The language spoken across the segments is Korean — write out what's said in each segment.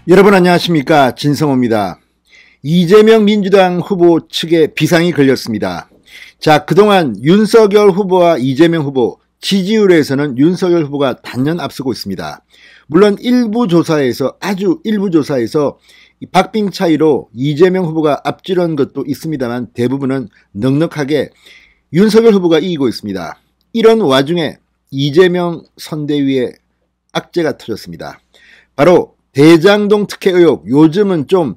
여러분 안녕하십니까, 진성호입니다. 이재명 민주당 후보 측에 비상이 걸렸습니다. 자, 그동안 윤석열 후보와 이재명 후보 지지율에서는 윤석열 후보가 단연 앞서고 있습니다. 물론 아주 일부 조사에서 박빙 차이로 이재명 후보가 앞지른 것도 있습니다만 대부분은 넉넉하게 윤석열 후보가 이기고 있습니다. 이런 와중에 이재명 선대위에 악재가 터졌습니다. 바로 대장동 특혜 의혹, 요즘은 좀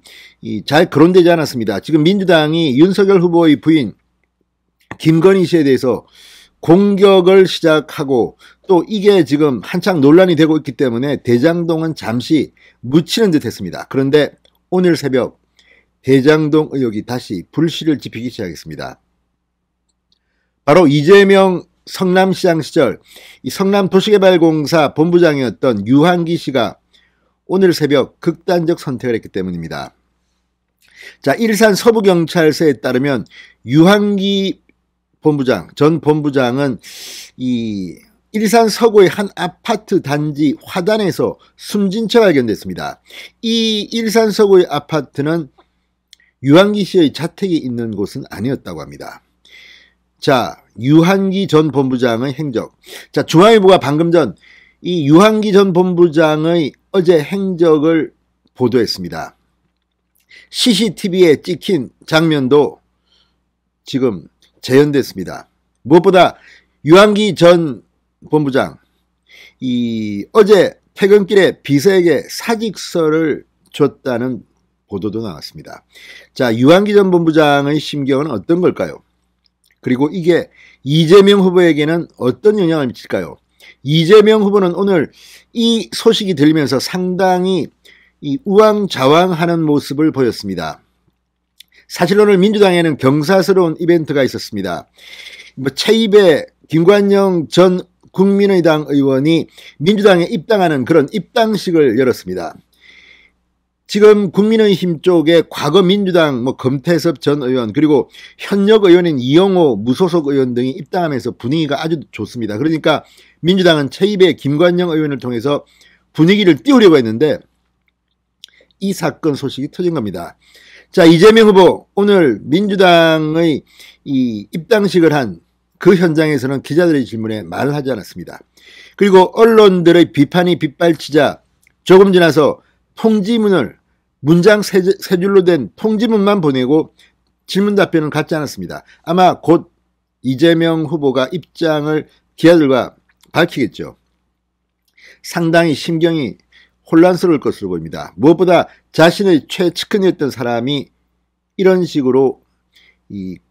잘 거론되지 않았습니다. 지금 민주당이 윤석열 후보의 부인 김건희 씨에 대해서 공격을 시작하고 또 이게 지금 한창 논란이 되고 있기 때문에 대장동은 잠시 묻히는 듯 했습니다. 그런데 오늘 새벽 대장동 의혹이 다시 불씨를 지피기 시작했습니다. 바로 이재명 성남시장 시절 이 성남도시개발공사 본부장이었던 유한기 씨가 오늘 새벽 극단적 선택을 했기 때문입니다. 자, 일산 서부경찰서에 따르면 유한기 전 본부장은 이 일산 서구의 한 아파트 단지 화단에서 숨진 채 발견됐습니다. 이 일산 서구의 아파트는 유한기 씨의 자택이 있는 곳은 아니었다고 합니다. 자, 유한기 전 본부장의 행적. 자, 중앙일보가 방금 전 이 유한기 전 본부장의 어제 행적을 보도했습니다. CCTV에 찍힌 장면도 지금 재현됐습니다. 무엇보다 유한기 전 본부장 어제 퇴근길에 비서에게 사직서를 줬다는 보도도 나왔습니다. 자, 유한기 전 본부장의 심경은 어떤 걸까요? 그리고 이게 이재명 후보에게는 어떤 영향을 미칠까요? 이재명 후보는 오늘 이 소식이 들리면서 상당히 우왕좌왕하는 모습을 보였습니다. 사실 오늘 민주당에는 경사스러운 이벤트가 있었습니다. 최입의 김관영 전 국민의당 의원이 민주당에 입당하는 그런 입당식을 열었습니다. 지금 국민의힘 쪽에 과거 민주당 금태섭 전 의원 그리고 현역 의원인 이영호 무소속 의원 등이 입당하면서 분위기가 아주 좋습니다. 그러니까 민주당은 최입의 김관영 의원을 통해서 분위기를 띄우려고 했는데 이 사건 소식이 터진 겁니다. 자, 이재명 후보 오늘 민주당의 이 입당식을 한 그 현장에서는 기자들의 질문에 말을 하지 않았습니다. 그리고 언론들의 비판이 빗발치자 조금 지나서 통지문을 문장 세 줄로 된 통지문만 보내고 질문 답변은 갖지 않았습니다. 아마 곧 이재명 후보가 입장을 기자들과 밝히겠죠. 상당히 심경이 혼란스러울 것으로 보입니다. 무엇보다 자신의 최측근이었던 사람이 이런 식으로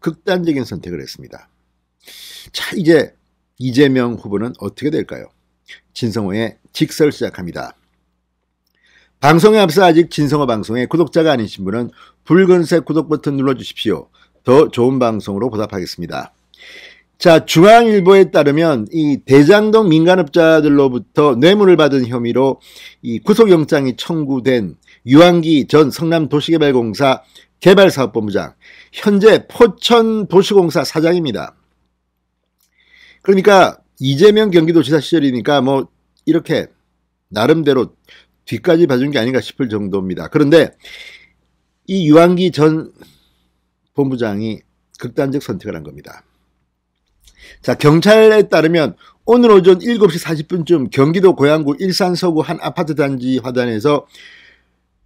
극단적인 선택을 했습니다. 자, 이제 이재명 후보는 어떻게 될까요? 진성호의 직설 시작합니다. 방송에 앞서 아직 진성호 방송의 구독자가 아니신 분은 붉은색 구독 버튼 눌러주십시오. 더 좋은 방송으로 보답하겠습니다. 자, 중앙일보에 따르면 이 대장동 민간업자들로부터 뇌물을 받은 혐의로 이 구속영장이 청구된 유한기 전 성남도시개발공사 개발사업본부장, 현재 포천도시공사 사장입니다. 그러니까 이재명 경기도지사 시절이니까 이렇게 나름대로 뒤까지 봐준 게 아닌가 싶을 정도입니다. 그런데 이 유한기 전 본부장이 극단적 선택을 한 겁니다. 자, 경찰에 따르면 오늘 오전 7시 40분쯤 경기도 고양구 일산 서구 한 아파트 단지 화단에서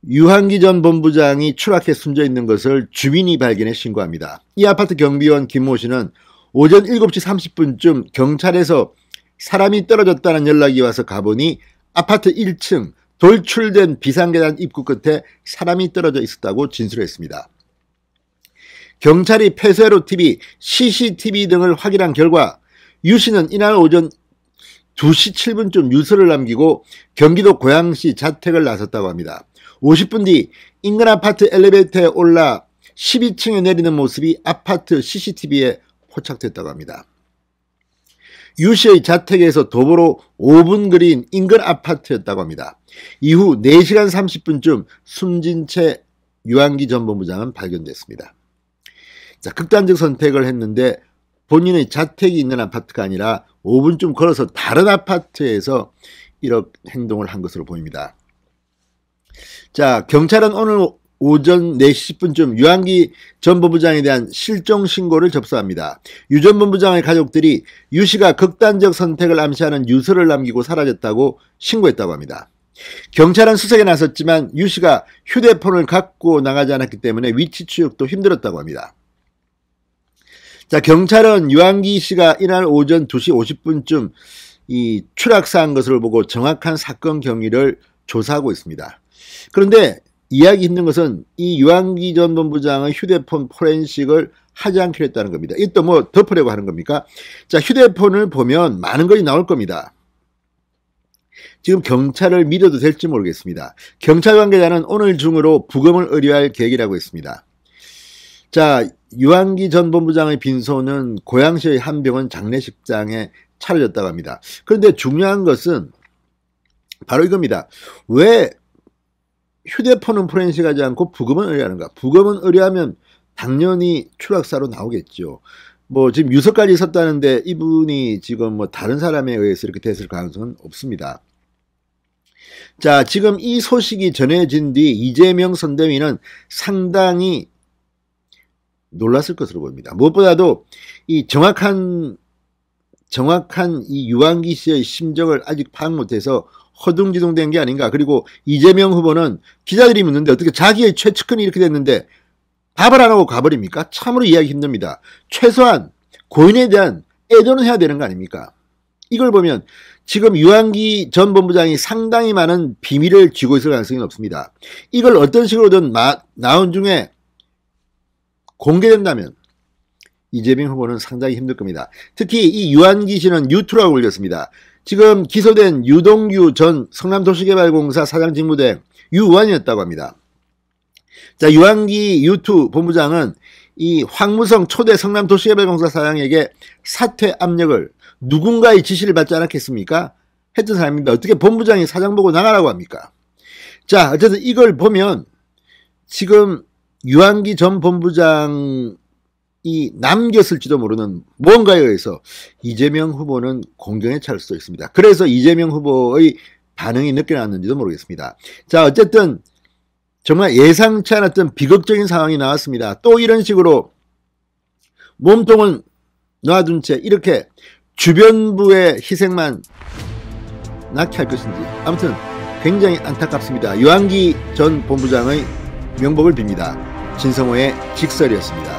유한기 전 본부장이 추락해 숨져 있는 것을 주민이 발견해 신고합니다. 이 아파트 경비원 김모 씨는 오전 7시 30분쯤 경찰에서 사람이 떨어졌다는 연락이 와서 가보니 아파트 1층 돌출된 비상계단 입구 끝에 사람이 떨어져 있었다고 진술했습니다. 경찰이 폐쇄로 TV, CCTV 등을 확인한 결과 유 씨는 이날 오전 2시 7분쯤 유서를 남기고 경기도 고양시 자택을 나섰다고 합니다. 50분 뒤 인근 아파트 엘리베이터에 올라 12층에 내리는 모습이 아파트 CCTV에 포착됐다고 합니다. 유 씨의 자택에서 도보로 5분 거리인 인근 아파트였다고 합니다. 이후 4시간 30분쯤 숨진 채 유한기 전 본부장은 발견됐습니다. 자, 극단적 선택을 했는데 본인의 자택이 있는 아파트가 아니라 5분쯤 걸어서 다른 아파트에서 이런 행동을 한 것으로 보입니다. 자, 경찰은 오늘 오전 4시 10분쯤 유한기 전 본부장에 대한 실종 신고를 접수합니다. 유 전 본부장의 가족들이 유 씨가 극단적 선택을 암시하는 유서를 남기고 사라졌다고 신고했다고 합니다. 경찰은 수색에 나섰지만 유 씨가 휴대폰을 갖고 나가지 않았기 때문에 위치 추적도 힘들었다고 합니다. 자, 경찰은 유한기 씨가 이날 오전 2시 50분쯤 이 추락사한 것을 보고 정확한 사건 경위를 조사하고 있습니다. 그런데 이해하기 힘든 것은 이 유한기 전 본부장의 휴대폰 포렌식을 하지 않기로 했다는 겁니다. 이 또 뭐 덮으려고 하는 겁니까? 자, 휴대폰을 보면 많은 것이 나올 겁니다. 지금 경찰을 믿어도 될지 모르겠습니다. 경찰 관계자는 오늘 중으로 부검을 의뢰할 계획이라고 했습니다. 자, 유한기 전 본부장의 빈소는 고양시의 한 병원 장례식장에 차려졌다고 합니다. 그런데 중요한 것은 바로 이겁니다. 왜 휴대폰은 포렌식하지 않고 부검은 의뢰하는가? 부검은 의뢰하면 당연히 추락사로 나오겠죠. 뭐 지금 유서까지 썼다는데 이분이 지금 뭐 다른 사람에 의해서 이렇게 됐을 가능성은 없습니다. 자, 지금 이 소식이 전해진 뒤 이재명 선대위는 상당히 놀랐을 것으로 보입니다. 무엇보다도 이 정확한 이 유한기 씨의 심정을 아직 파악 못해서 허둥지둥된 게 아닌가. 그리고 이재명 후보는 기자들이 묻는데 어떻게 자기의 최측근이 이렇게 됐는데 답을 안 하고 가버립니까? 참으로 이해하기 힘듭니다. 최소한 고인에 대한 애도는 해야 되는 거 아닙니까? 이걸 보면 지금 유한기 전 본부장이 상당히 많은 비밀을 쥐고 있을 가능성이 높습니다. 이걸 어떤 식으로든 나온 중에 공개된다면 이재명 후보는 상당히 힘들 겁니다. 특히 이 유한기 씨는 유투라고 불렸습니다. 지금 기소된 유동규 전 성남도시개발공사 사장 직무대행 유원이었다고 합니다. 자, 유한기 유투 본부장은 이 황무성 초대 성남도시개발공사 사장에게 사퇴 압력을 누군가의 지시를 받지 않았겠습니까? 했던 사람입니다. 어떻게 본부장이 사장 보고 나가라고 합니까? 자, 어쨌든 이걸 보면 지금 유한기 전 본부장이 남겼을지도 모르는 무언가에 의해서 이재명 후보는 공경에 처할 수도 있습니다. 그래서 이재명 후보의 반응이 늦게 나왔는지도 모르겠습니다. 자, 어쨌든 정말 예상치 않았던 비극적인 상황이 나왔습니다. 또 이런 식으로 몸통을 놔둔 채 이렇게 주변부의 희생만 낳게 할 것인지 아무튼 굉장히 안타깝습니다. 유한기 전 본부장의 명복을 빕니다. 진성호의 직설이었습니다.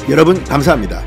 여러분 감사합니다.